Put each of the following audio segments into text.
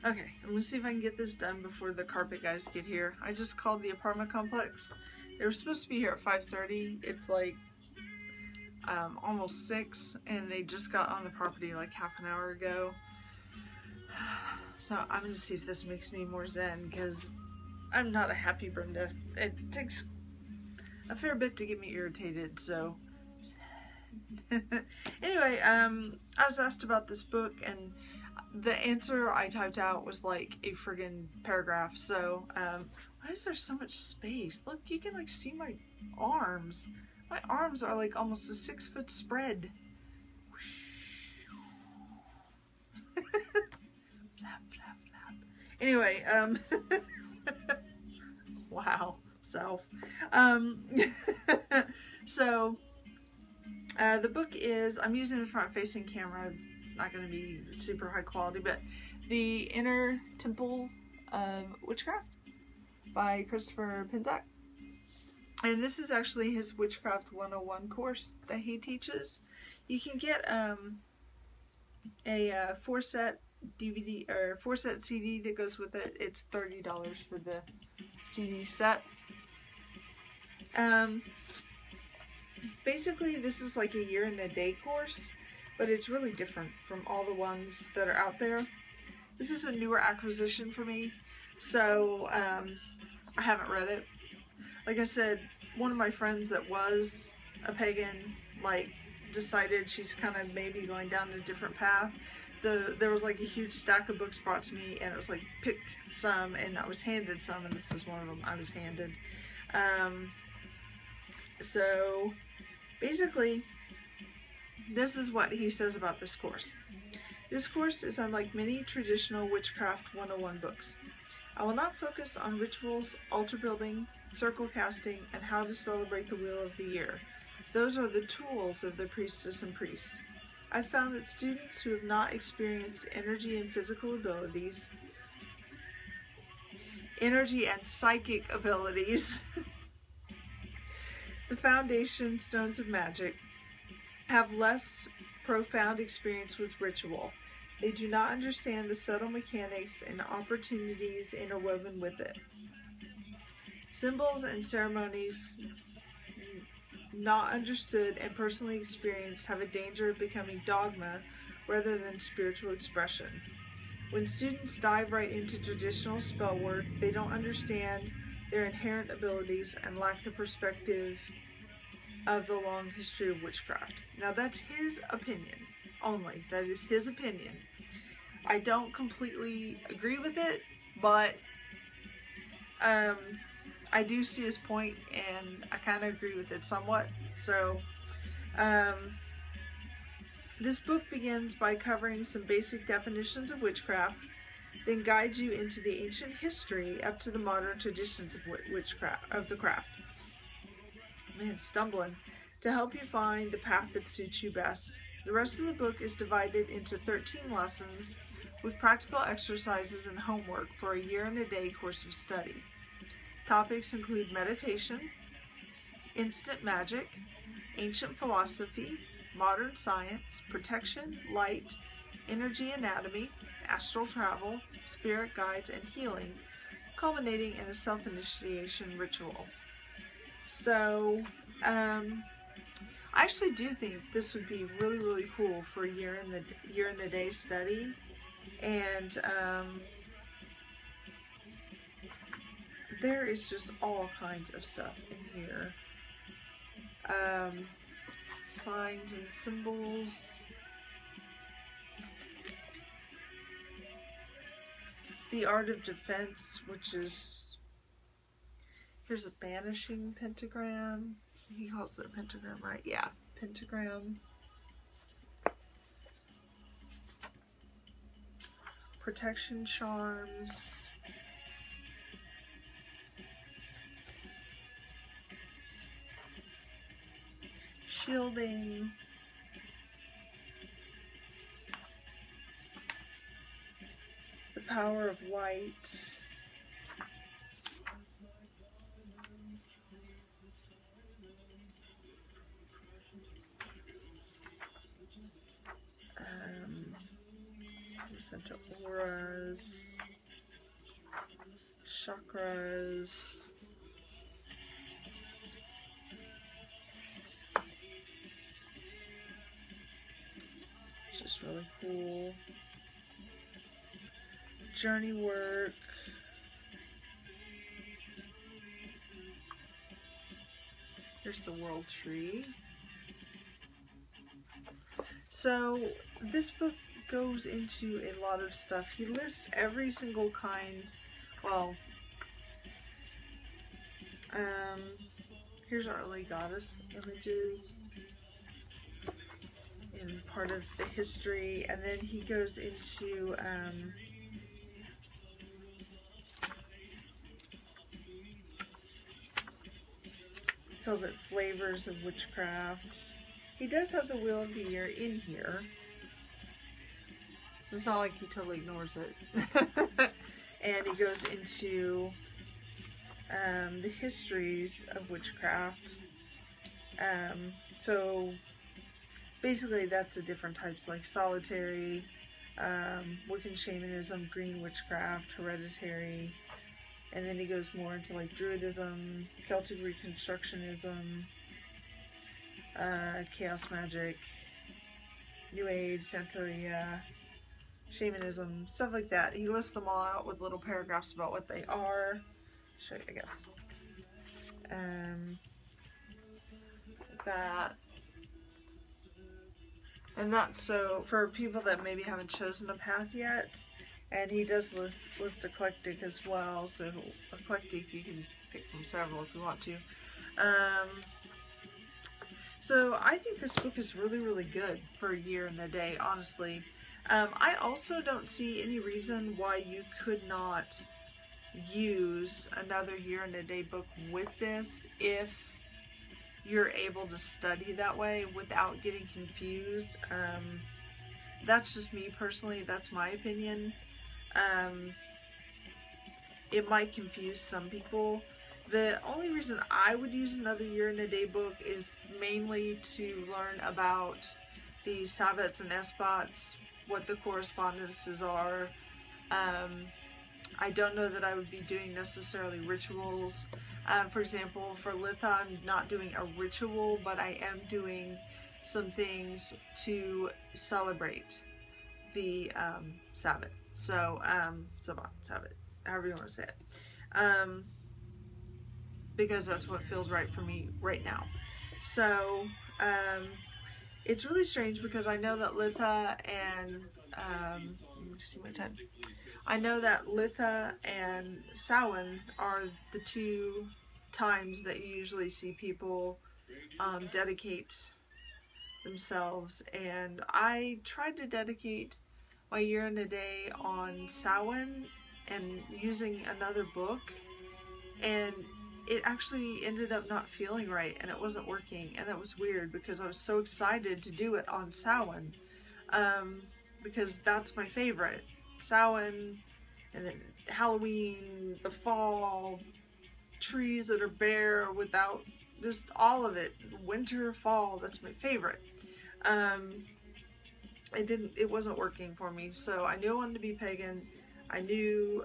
Okay, I'm gonna see if I can get this done before the carpet guys get here. I just called the apartment complex. They were supposed to be here at 5:30. It's like almost 6, and they just got on the property like half an hour ago. So I'm gonna see if this makes me more zen, because I'm not a happy Brenda. It takes a fair bit to get me irritated, so. Anyway, I was asked about this book, and the answer I typed out was like a friggin' paragraph. So, why is there so much space? Look, you can like see my arms. My arms are like almost a 6-foot spread. Flap, flap, flap. Anyway, wow, self. So, the book is, I'm using the front-facing camera. It's not going to be super high quality, but The Inner Temple of Witchcraft by Christopher Pinzak. And this is actually his Witchcraft 101 course that he teaches. You can get a 4-set DVD or 4-set CD that goes with it. It's $30 for the CD set. Basically, this is like a year and a day course, but it's really different from all the ones that are out there. This is a newer acquisition for me, so I haven't read it. Like I said, one of my friends that was a pagan, like, decided she's kind of maybe going down a different path. There was like a huge stack of books brought to me, and it was like, pick some, and I was handed some, and this is one of them I was handed. So basically, this is what he says about this course. This course is unlike many traditional Witchcraft 101 books. I will not focus on rituals, altar building, circle casting, and how to celebrate the wheel of the year. Those are the tools of the priestess and priest. I've found that students who have not experienced energy and physical abilities, energy and psychic abilities, the foundation stones of magic, have less profound experience with ritual. They do not understand the subtle mechanics and opportunities interwoven with it. Symbols and ceremonies not understood and personally experienced have a danger of becoming dogma rather than spiritual expression. When students dive right into traditional spell work, they don't understand their inherent abilities and lack the perspective of the long history of witchcraft. Now that's his opinion only. That is his opinion. I don't completely agree with it, but I do see his point, and I kind of agree with it somewhat. So this book begins by covering some basic definitions of witchcraft, then guides you into the ancient history up to the modern traditions of witchcraft, of the craft. Man, stumbling, to help you find the path that suits you best. The rest of the book is divided into 13 lessons with practical exercises and homework for a year and a day course of study. Topics include meditation, instant magic, ancient philosophy, modern science, protection, light, energy anatomy, astral travel, spirit guides, and healing, culminating in a self-initiation ritual. So, I actually do think this would be really, really cool for a year in the day study, and there is just all kinds of stuff in here. Signs and symbols. The art of defense, which is, here's a banishing pentagram. He calls it a pentagram, right? Yeah, pentagram. Protection charms. Shielding. The power of light. Center auras. chakras. It's just really cool. Journey work. Here's the world tree. So this book goes into a lot of stuff. He lists every single kind. Well, here's our early goddess images in part of the history, and then he goes into he calls it flavors of witchcraft. He does have the Wheel of the Year in here, so it's not like he totally ignores it. And he goes into the histories of witchcraft. So basically that's the different types, like solitary, Wiccan shamanism, green witchcraft, hereditary, and then he goes more into like Druidism, Celtic Reconstructionism, chaos magic, New Age, Santeria, shamanism, stuff like that. He lists them all out with little paragraphs about what they are. Show you, I guess. That. And that's so for people that maybe haven't chosen a path yet. And he does list eclectic as well. So eclectic, you can pick from several if you want to. So I think this book is really, really good for a year and a day, honestly. I also don't see any reason why you could not use another year and a day book with this if you're able to study that way without getting confused. That's just me personally, that's my opinion. It might confuse some people. The only reason I would use another year and a day book is mainly to learn about the Sabbats and Esbats, what the correspondences are. I don't know that I would be doing necessarily rituals. For example, for Litha, I'm not doing a ritual, but I am doing some things to celebrate the Sabbat. So, Sabbat, however you want to say it. Because that's what feels right for me right now. So, it's really strange because I know that Litha and, let me just see my time. I know that Litha and Samhain are the two times that you usually see people dedicate themselves, and I tried to dedicate my year and a day on Samhain and using another book, and it actually ended up not feeling right and it wasn't working, and that was weird because I was so excited to do it on Samhain, because that's my favorite. Samhain, and then Halloween, the fall, trees that are bare without, just all of it, winter, fall, that's my favorite. It wasn't working for me, so I knew I wanted to be pagan. I knew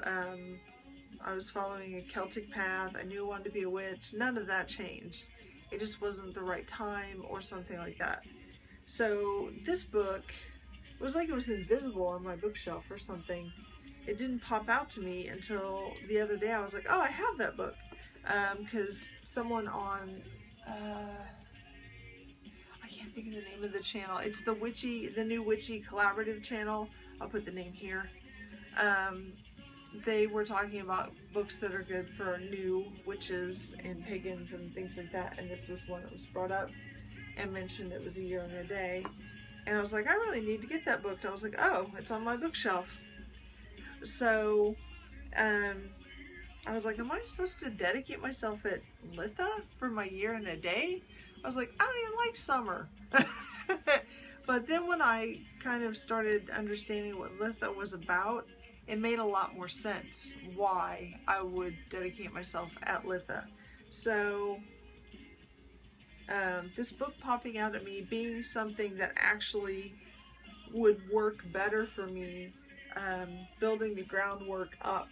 I was following a Celtic path. I knew I wanted to be a witch. None of that changed. It just wasn't the right time or something like that. So this book, it was like it was invisible on my bookshelf or something. It didn't pop out to me until the other day. I was like, oh, I have that book. Because someone on, I can't think of the name of the channel. It's the New Witchy Collaborative channel. I'll put the name here. They were talking about books that are good for new witches and pagans and things like that. And this was one that was brought up and mentioned. It was a year and a day. And I was like, I really need to get that book. And I was like, oh, it's on my bookshelf. So, I was like, am I supposed to dedicate myself at Litha for my year and a day? I was like, I don't even like summer. But then when I kind of started understanding what Litha was about, it made a lot more sense why I would dedicate myself at Litha. So, this book popping out at me being something that actually would work better for me, building the groundwork up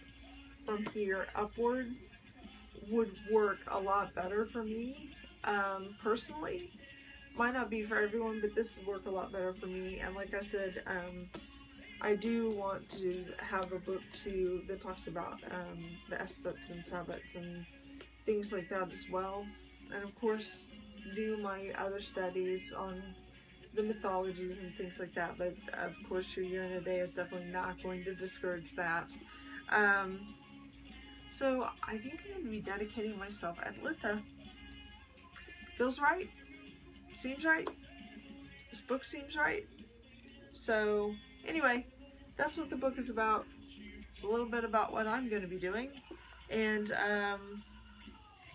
from here upward would work a lot better for me, personally. Might not be for everyone, but this would work a lot better for me. And like I said, I do want to have a book too that talks about the aspects and sabbats and things like that as well. And of course, do my other studies on the mythologies and things like that. But of course, your year and a day is definitely not going to discourage that. So I think I'm going to be dedicating myself at Litha. Feels right. Seems right. This book seems right. So anyway, that's what the book is about. It's a little bit about what I'm going to be doing. And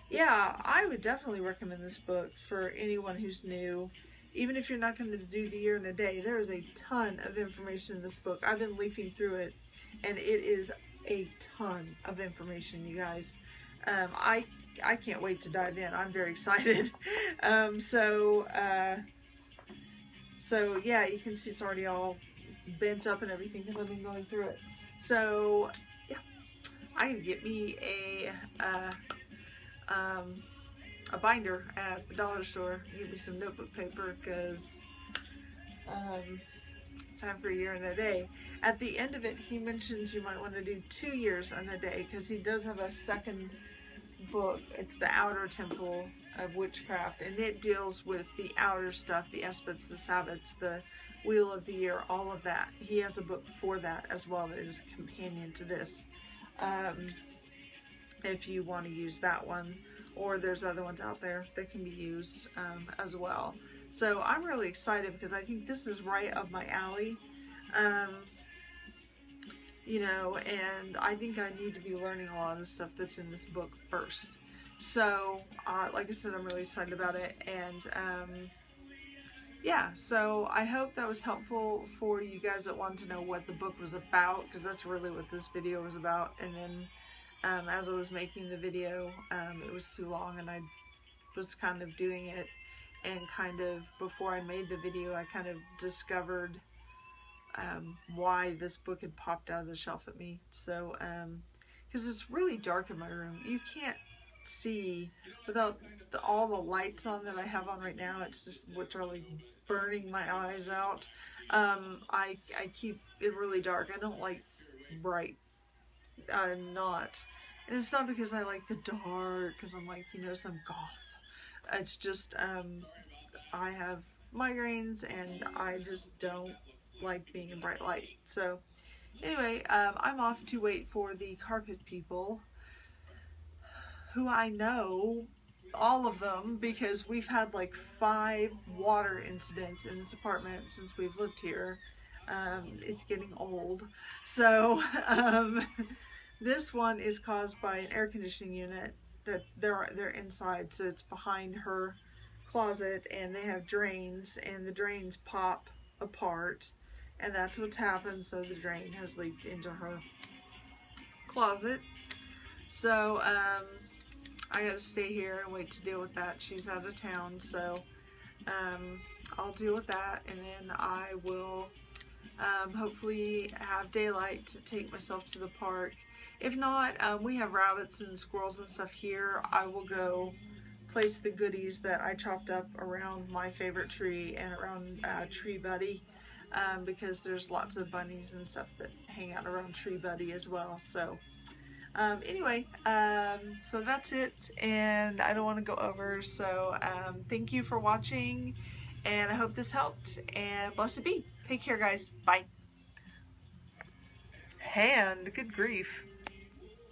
yeah, I would definitely recommend this book for anyone who's new. Even if you're not going to do the year and a day, there is a ton of information in this book. I've been leafing through it, and it is a ton of information, you guys. I can't wait to dive in. I'm very excited. So yeah, you can see it's already all bent up and everything because I've been going through it. So yeah, I can get me a binder at the dollar store. Give me some notebook paper because time for a year and a day. At the end of it, he mentions you might want to do 2 years and a day because he does have a second book. It's the Outer Temple of Witchcraft, and it deals with the outer stuff, the aspects, the sabbats, the wheel of the year, all of that. He has a book for that as well that is a companion to this, if you want to use that one, or there's other ones out there that can be used as well. So I'm really excited because I think this is right up my alley. You know, and I think I need to be learning a lot of stuff that's in this book first. So, like I said, I'm really excited about it, and yeah, so I hope that was helpful for you guys that wanted to know what the book was about, because that's really what this video was about. And then as I was making the video, it was too long, and I was kind of doing it, and kind of before I made the video, I kind of discovered why this book had popped out of the shelf at me. So, because it's really dark in my room. You can't see without all the lights on that I have on right now. It's just literally burning my eyes out. I keep it really dark. I don't like bright. I'm not. And it's not because I like the dark, because I'm like, you know, some goth. It's just, I have migraines, and I just don't like being in bright light. So anyway, I'm off to wait for the carpet people, who I know all of them because we've had like 5 water incidents in this apartment since we've lived here. It's getting old. So this one is caused by an air conditioning unit that they're inside, so it's behind her closet, and they have drains, and the drains pop apart, and that's what's happened. So the drain has leaked into her closet. So I gotta stay here and wait to deal with that. She's out of town, so I'll deal with that, and then I will hopefully have daylight to take myself to the park. If not, we have rabbits and squirrels and stuff here. I will go place the goodies that I chopped up around my favorite tree and around Tree Buddy, because there's lots of bunnies and stuff that hang out around Tree Buddy as well. So anyway, so that's it, and I don't want to go over. So thank you for watching, and I hope this helped, and blessed be. Take care, guys. Bye. Hand, good grief.